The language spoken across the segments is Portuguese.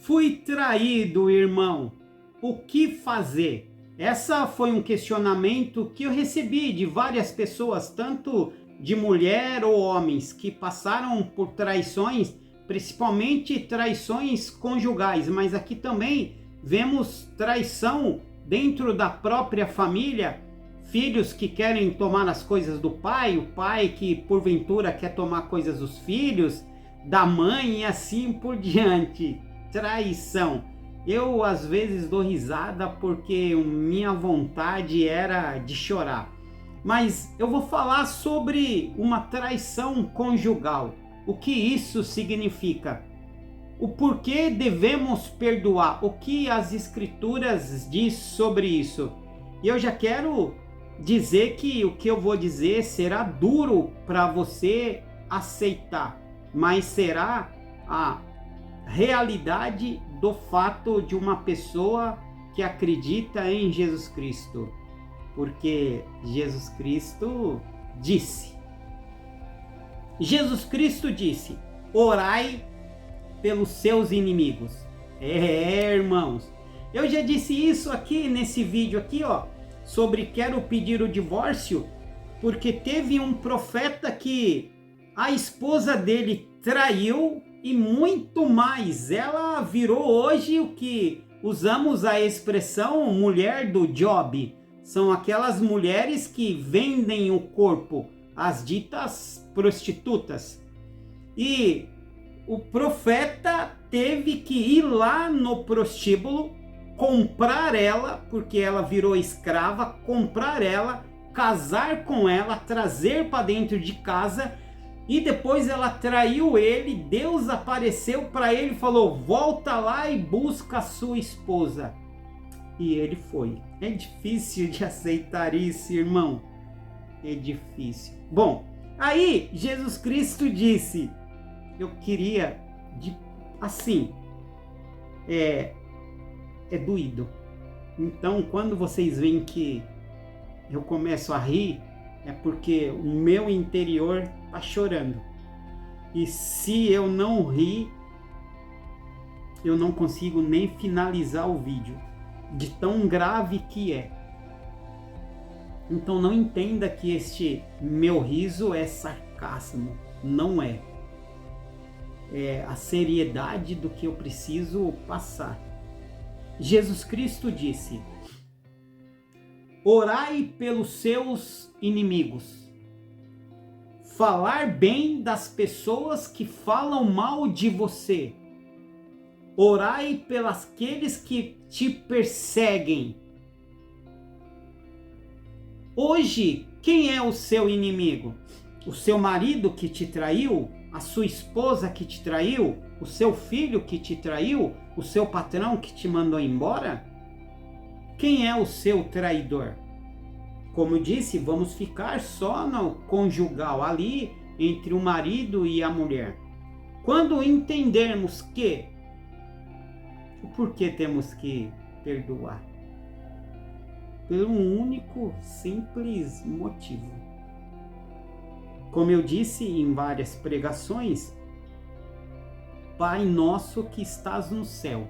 Fui traído, irmão. O que fazer? Essa foi um questionamento que eu recebi de várias pessoas, tanto de mulher ou homens, que passaram por traições, principalmente traições conjugais, mas aqui também vemos traição dentro da própria família, filhos que querem tomar as coisas do pai, o pai que porventura quer tomar coisas dos filhos, da mãe e assim por diante. Traição. Eu às vezes dou risada porque minha vontade era de chorar. Mas eu vou falar sobre uma traição conjugal. O que isso significa? O porquê devemos perdoar? O que as escrituras diz sobre isso? E eu já quero dizer que o que eu vou dizer será duro para você aceitar, mas será a realidade do fato de uma pessoa que acredita em Jesus Cristo, porque Jesus Cristo disse, orai pelos seus inimigos. Irmãos, eu já disse isso aqui nesse vídeo aqui, sobre quero pedir o divórcio, porque teve um profeta que a esposa dele traiu e muito mais. Ela virou hoje o que usamos a expressão mulher do Job. São aquelas mulheres que vendem o corpo, as ditas prostitutas. E o profeta teve que ir lá no prostíbulo, comprar ela, porque ela virou escrava, comprar ela, casar com ela, trazer para dentro de casa. E depois ela traiu ele, Deus apareceu para ele e falou, volta lá e busca a sua esposa. E ele foi. É difícil de aceitar isso, irmão. É difícil. Bom, aí Jesus Cristo disse, eu queria, assim, é doído. Então, quando vocês veem que eu começo a rir, é porque o meu interior está chorando. E se eu não rir, eu não consigo nem finalizar o vídeo, de tão grave que é. Então não entenda que este meu riso é sarcasmo, não é. É a seriedade do que eu preciso passar. Jesus Cristo disse, orai pelos seus inimigos. Falar bem das pessoas que falam mal de você. Orai pelos aqueles que te perseguem. Hoje, quem é o seu inimigo? O seu marido que te traiu? A sua esposa que te traiu? O seu filho que te traiu? O seu patrão que te mandou embora? Quem é o seu traidor? Como eu disse, vamos ficar só no conjugal, ali entre o marido e a mulher. Quando entendermos que, por que temos que perdoar? Por um único, simples motivo. Como eu disse em várias pregações, Pai nosso que estás no céu,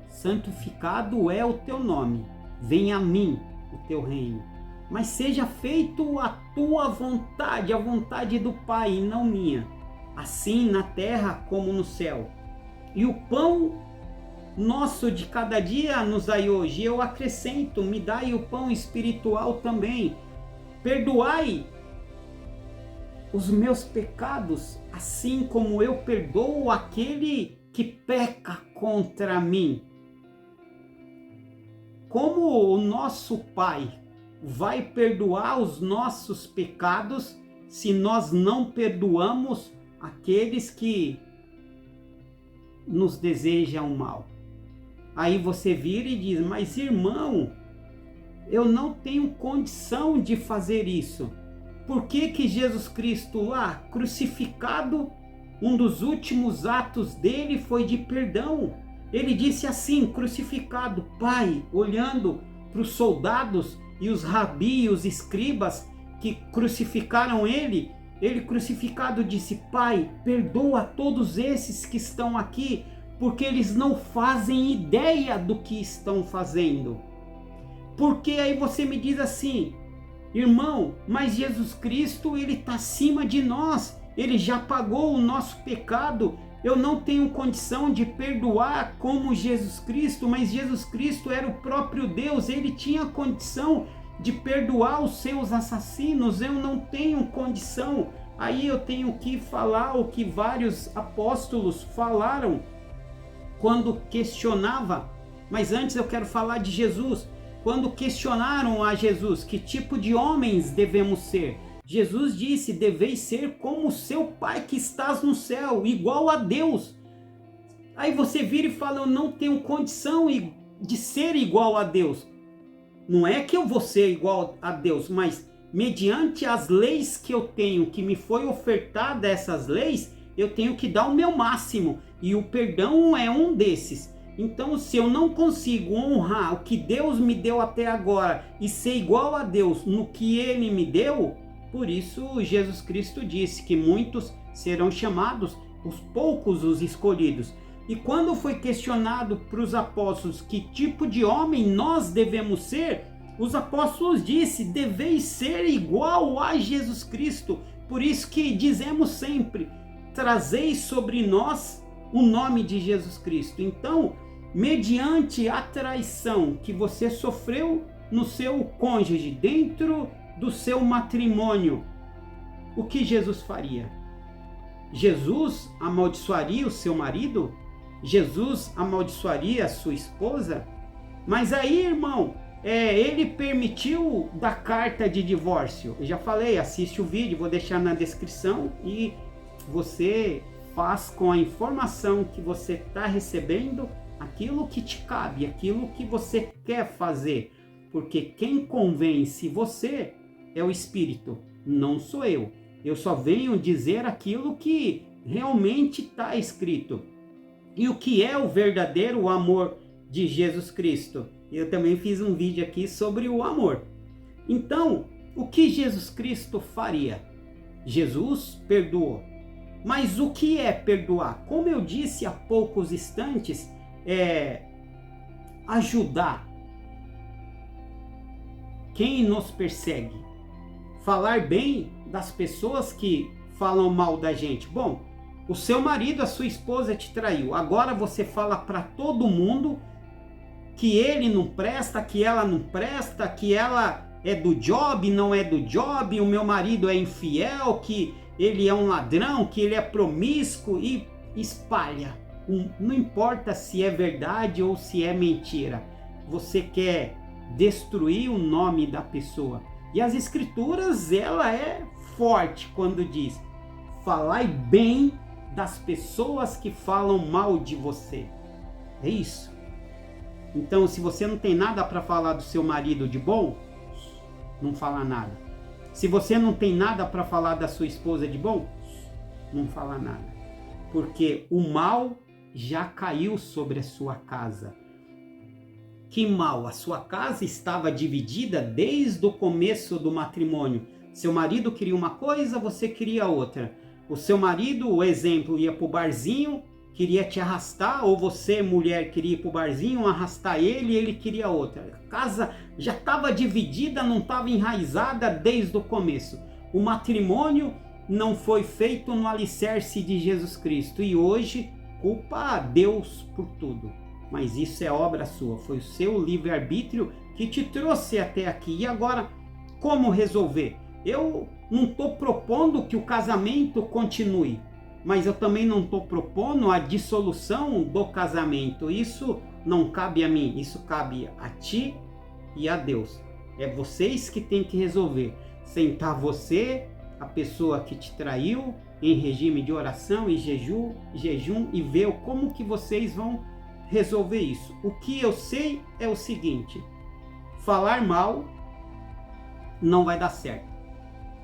santificado é o teu nome, venha a mim o teu reino, mas seja feito a tua vontade, a vontade do Pai e não minha, assim na terra como no céu. E o pão nosso de cada dia nos dai hoje. Eu acrescento, me dai o pão espiritual também. Perdoai os meus pecados, assim como eu perdoo aquele que peca contra mim. Como o nosso Pai vai perdoar os nossos pecados se nós não perdoamos aqueles que nos desejam mal? Aí você vira e diz, mas irmão, eu não tenho condição de fazer isso. Por que que Jesus Cristo lá, crucificado, um dos últimos atos dele foi de perdão? Ele disse assim, crucificado, Pai, olhando para os soldados e os rabi, os escribas que crucificaram ele, ele crucificado disse, Pai, perdoa todos esses que estão aqui, porque eles não fazem ideia do que estão fazendo. Porque aí você me diz assim, irmão, mas Jesus Cristo, ele está acima de nós, ele já pagou o nosso pecado, eu não tenho condição de perdoar como Jesus Cristo, mas Jesus Cristo era o próprio Deus, ele tinha condição de perdoar os seus assassinos, eu não tenho condição. Aí eu tenho que falar o que vários apóstolos falaram quando questionava, mas antes eu quero falar de Jesus. Quando questionaram a Jesus que tipo de homens devemos ser, Jesus disse, deveis ser como seu Pai que estás no céu, igual a Deus. Aí você vira e fala, eu não tenho condição de ser igual a Deus. Não é que eu vou ser igual a Deus, mas mediante as leis que eu tenho, que me foi ofertada essas leis, eu tenho que dar o meu máximo. E o perdão é um desses. Então, se eu não consigo honrar o que Deus me deu até agora e ser igual a Deus no que Ele me deu, por isso Jesus Cristo disse que muitos serão chamados, os poucos os escolhidos. E quando foi questionado para os apóstolos que tipo de homem nós devemos ser, os apóstolos disseram, deveis ser igual a Jesus Cristo. Por isso que dizemos sempre, trazei sobre nós o nome de Jesus Cristo. Então, mediante a traição que você sofreu no seu cônjuge, dentro do seu matrimônio, o que Jesus faria? Jesus amaldiçoaria o seu marido? Jesus amaldiçoaria a sua esposa? Mas aí, irmão, ele permitiu da carta de divórcio. Eu já falei, assiste o vídeo, vou deixar na descrição e você faz com a informação que você está recebendo aquilo que te cabe, aquilo que você quer fazer. Porque quem convence você é o Espírito, não sou eu. Eu só venho dizer aquilo que realmente está escrito. E o que é o verdadeiro amor de Jesus Cristo? Eu também fiz um vídeo aqui sobre o amor. Então, o que Jesus Cristo faria? Jesus perdoou. Mas o que é perdoar? Como eu disse há poucos instantes, é ajudar quem nos persegue. Falar bem das pessoas que falam mal da gente. Bom, o seu marido, a sua esposa te traiu. Agora você fala para todo mundo que ele não presta, que ela não presta, que ela é do job, não é do job, o meu marido é infiel, que ele é um ladrão, que ele é promíscuo e espalha. Não importa se é verdade ou se é mentira. Você quer destruir o nome da pessoa. E as escrituras, ela é forte quando diz, falai bem das pessoas que falam mal de você. É isso. Então, se você não tem nada para falar do seu marido de bom, não fala nada. Se você não tem nada para falar da sua esposa de bom, não fala nada. Porque o mal já caiu sobre a sua casa. Que mal? A sua casa estava dividida desde o começo do matrimônio. Seu marido queria uma coisa, você queria outra. O seu marido, o exemplo, ia para o barzinho, queria te arrastar, ou você, mulher, queria ir para o barzinho, arrastar ele, ele queria outra. A casa já estava dividida, não estava enraizada desde o começo. O matrimônio não foi feito no alicerce de Jesus Cristo. E hoje, culpa a Deus por tudo. Mas isso é obra sua, foi o seu livre-arbítrio que te trouxe até aqui. E agora, como resolver? Eu não estou propondo que o casamento continue, mas eu também não estou propondo a dissolução do casamento. Isso não cabe a mim, isso cabe a ti e a Deus. É vocês que têm que resolver. Sentar você, a pessoa que te traiu, em regime de oração e jejum e ver como que vocês vão resolver isso. O que eu sei é o seguinte: falar mal não vai dar certo.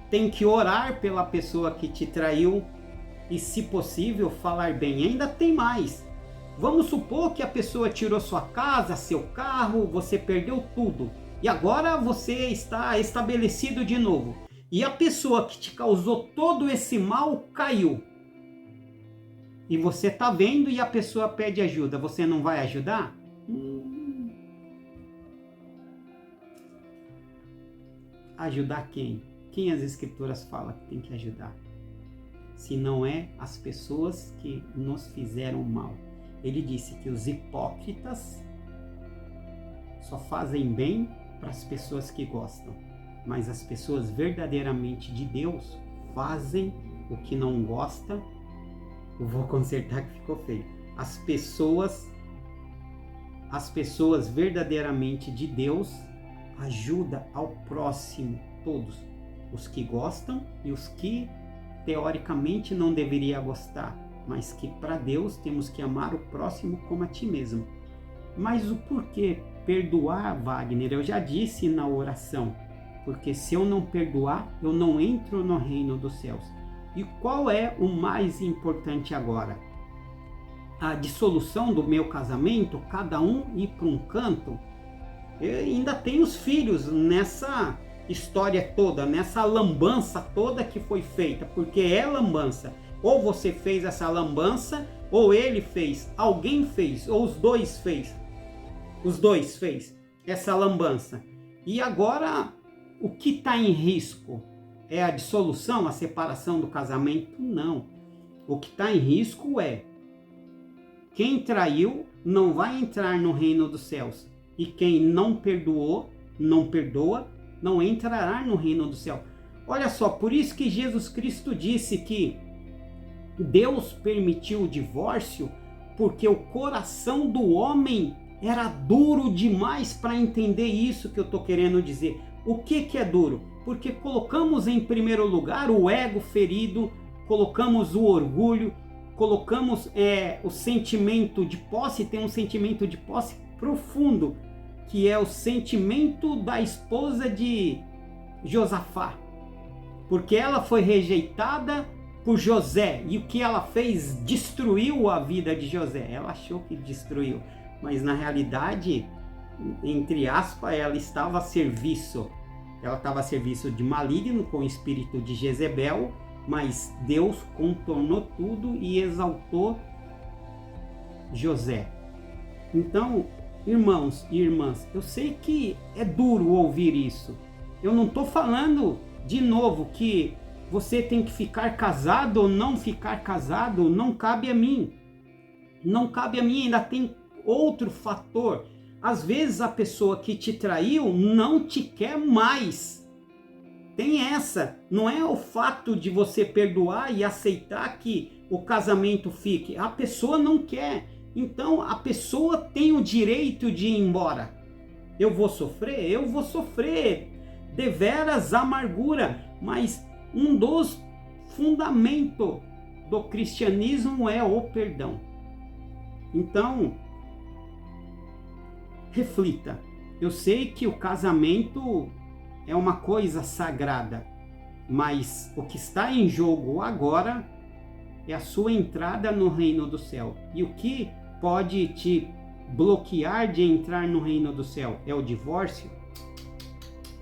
Tem que orar pela pessoa que te traiu e, se possível, falar bem. Ainda tem mais. Vamos supor que a pessoa tirou sua casa, seu carro, você perdeu tudo e agora você está estabelecido de novo. E a pessoa que te causou todo esse mal caiu. E você tá vendo e a pessoa pede ajuda, você não vai ajudar? Ajudar quem? Quem as escrituras falam que tem que ajudar? Se não é as pessoas que nos fizeram mal. Ele disse que os hipócritas só fazem bem para as pessoas que gostam, mas as pessoas verdadeiramente de Deus fazem o que não gosta. Eu vou consertar que ficou feio. As pessoas verdadeiramente de Deus ajudam ao próximo, todos, os que gostam e os que teoricamente não deveria gostar, mas que para Deus temos que amar o próximo como a ti mesmo. Mas o porquê perdoar, Wagner? Eu já disse na oração, porque se eu não perdoar, eu não entro no reino dos céus. E qual é o mais importante agora? A dissolução do meu casamento, cada um ir para um canto? Eu ainda tenho os filhos nessa história toda, nessa lambança toda que foi feita, porque é lambança. Ou você fez essa lambança, ou ele fez, alguém fez, ou os dois fez. Os dois fez essa lambança. E agora, o que está em risco? É a dissolução, a separação do casamento? Não. O que está em risco é quem traiu não vai entrar no reino dos céus. E quem não perdoou, não perdoa, não entrará no reino do céu. Olha só, por isso que Jesus Cristo disse que Deus permitiu o divórcio, porque o coração do homem era duro demais para entender isso que eu estou querendo dizer. O que é duro? Porque colocamos em primeiro lugar o ego ferido, colocamos o orgulho, colocamos o sentimento de posse. Tem um sentimento de posse profundo, que é o sentimento da esposa de Josafá, porque ela foi rejeitada por José, e o que ela fez? Destruiu a vida de José. Ela achou que destruiu, mas na realidade, entre aspas, ela estava a serviço. Ela estava a serviço de maligno, com o espírito de Jezebel, mas Deus contornou tudo e exaltou José. Então, irmãos e irmãs, eu sei que é duro ouvir isso. Eu não estou falando, de novo, que você tem que ficar casado ou não ficar casado, não cabe a mim. Não cabe a mim, ainda tem outro fator. Às vezes a pessoa que te traiu não te quer mais. Tem essa. Não é o fato de você perdoar e aceitar que o casamento fique. A pessoa não quer. Então a pessoa tem o direito de ir embora. Eu vou sofrer? Eu vou sofrer. Deveras amargura. Mas um dos fundamentos do cristianismo é o perdão. Então, reflita. Eu sei que o casamento é uma coisa sagrada, mas o que está em jogo agora é a sua entrada no reino do céu. E o que pode te bloquear de entrar no reino do céu? É o divórcio?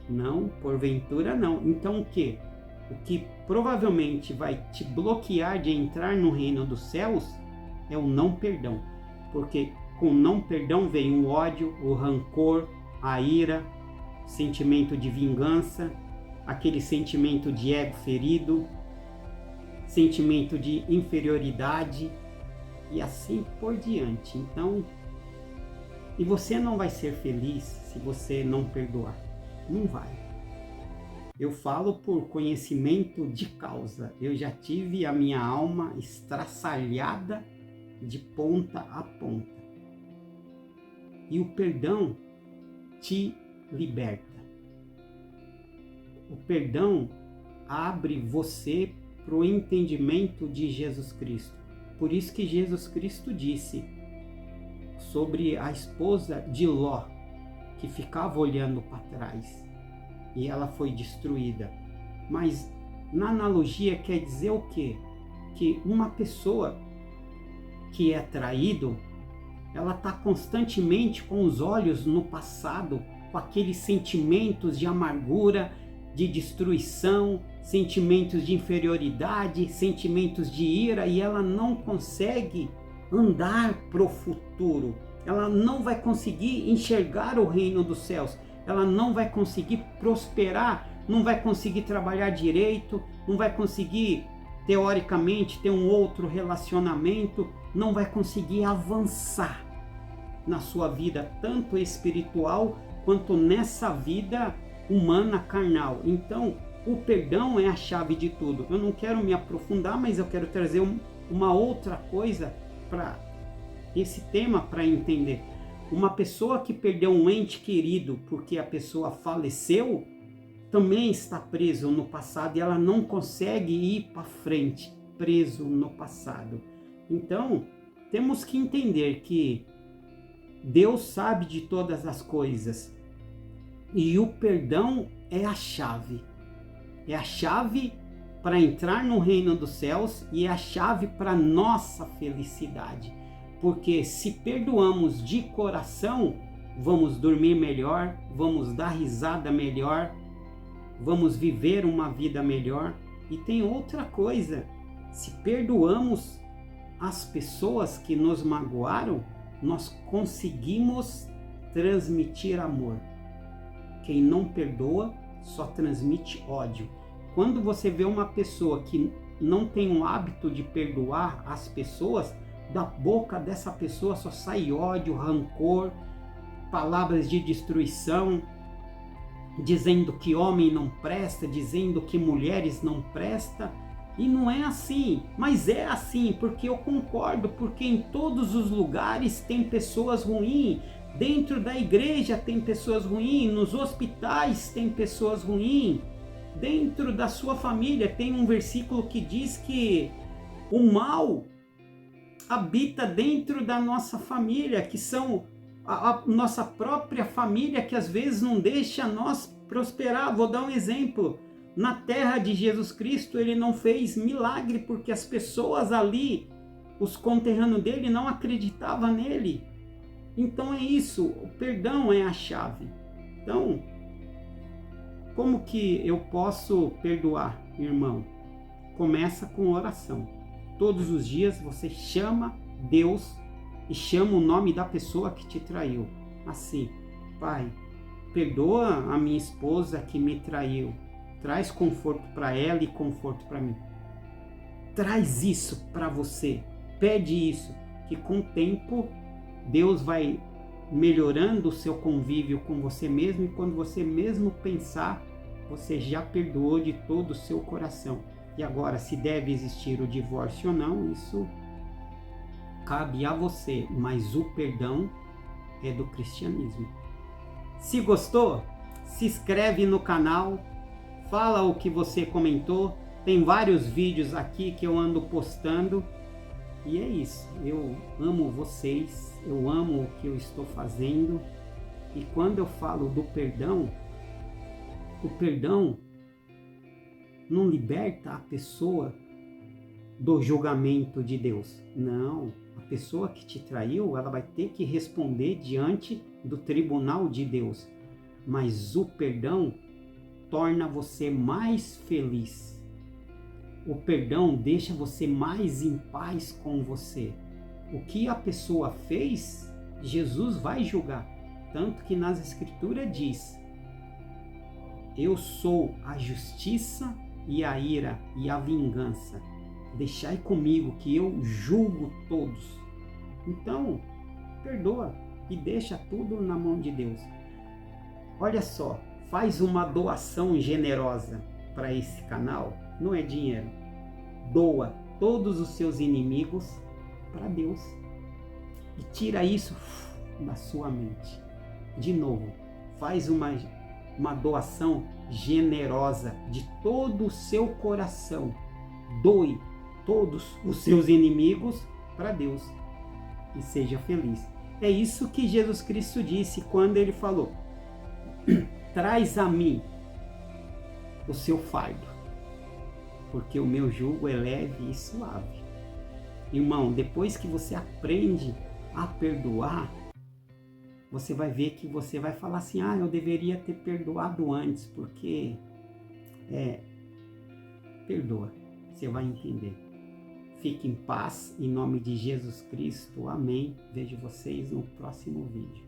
Não, porventura não. Então o que? O que provavelmente vai te bloquear de entrar no reino dos céus é o não perdão. Porque com não perdão vem o ódio, o rancor, a ira, sentimento de vingança, aquele sentimento de ego ferido, sentimento de inferioridade e assim por diante. Então, e você não vai ser feliz se você não perdoar. Não vai. Eu falo por conhecimento de causa. Eu já tive a minha alma estraçalhada de ponta a ponta. E o perdão te liberta. O perdão abre você para o entendimento de Jesus Cristo. Por isso que Jesus Cristo disse sobre a esposa de Ló, que ficava olhando para trás e ela foi destruída. Mas na analogia quer dizer o quê? Que uma pessoa que é traído, ela está constantemente com os olhos no passado, com aqueles sentimentos de amargura, de destruição, sentimentos de inferioridade, sentimentos de ira, e ela não consegue andar para o futuro. Ela não vai conseguir enxergar o reino dos céus. Ela não vai conseguir prosperar, não vai conseguir trabalhar direito, não vai conseguir, teoricamente, ter um outro relacionamento, não vai conseguir avançar na sua vida, tanto espiritual quanto nessa vida humana carnal. Então, o perdão é a chave de tudo. Eu não quero me aprofundar, mas eu quero trazer uma outra coisa para esse tema para entender. Uma pessoa que perdeu um ente querido porque a pessoa faleceu, também está preso no passado e ela não consegue ir para frente, preso no passado. Então, temos que entender que Deus sabe de todas as coisas e o perdão é a chave. É a chave para entrar no reino dos céus e é a chave para nossa felicidade. Porque se perdoamos de coração, vamos dormir melhor, vamos dar risada melhor, vamos viver uma vida melhor. E tem outra coisa, se perdoamos as pessoas que nos magoaram, nós conseguimos transmitir amor. Quem não perdoa só transmite ódio. Quando você vê uma pessoa que não tem o hábito de perdoar as pessoas, da boca dessa pessoa só sai ódio, rancor, palavras de destruição, dizendo que homem não presta, dizendo que mulheres não prestam. E não é assim, mas é assim, porque eu concordo, porque em todos os lugares tem pessoas ruins, dentro da igreja tem pessoas ruins, nos hospitais tem pessoas ruins, dentro da sua família tem um versículo que diz que o mal habita dentro da nossa família, que são a nossa própria família, que às vezes não deixa nós prosperar. Vou dar um exemplo. Na terra de Jesus Cristo, ele não fez milagre porque as pessoas ali, os conterrâneos dele, não acreditavam nele. Então é isso, o perdão é a chave. Então, como que eu posso perdoar, irmão? Começa com oração. Todos os dias você chama Deus e chama o nome da pessoa que te traiu. Assim, Pai, perdoa a minha esposa que me traiu. Traz conforto para ela e conforto para mim. Traz isso para você. Pede isso, que com o tempo Deus vai melhorando o seu convívio com você mesmo, e quando você mesmo pensar, você já perdoou de todo o seu coração. E agora, se deve existir o divórcio ou não, isso cabe a você, mas o perdão é do cristianismo. Se gostou, se inscreve no canal, fala o que você comentou, tem vários vídeos aqui que eu ando postando, e é isso. Eu amo vocês, eu amo o que eu estou fazendo, e quando eu falo do perdão, o perdão não liberta a pessoa do julgamento de Deus. Não, a pessoa que te traiu, ela vai ter que responder diante do tribunal de Deus. Mas o perdão torna você mais feliz. O perdão deixa você mais em paz com você. O que a pessoa fez, Jesus vai julgar. Tanto que nas Escrituras diz: eu sou a justiça e a ira e a vingança. Deixai comigo que eu julgo todos. Então, perdoa e deixa tudo na mão de Deus. Olha só, faz uma doação generosa para esse canal. Não é dinheiro. Doa todos os seus inimigos para Deus. E tira isso da sua mente. De novo, faz uma doação generosa de todo o seu coração. Doe todos os seus inimigos para Deus e seja feliz. É isso que Jesus Cristo disse quando ele falou: traz a mim o seu fardo, porque o meu jugo é leve e suave. Irmão, depois que você aprende a perdoar, você vai ver que você vai falar assim: eu deveria ter perdoado antes, porque perdoa. Você vai entender. Fique em paz, em nome de Jesus Cristo. Amém. Vejo vocês no próximo vídeo.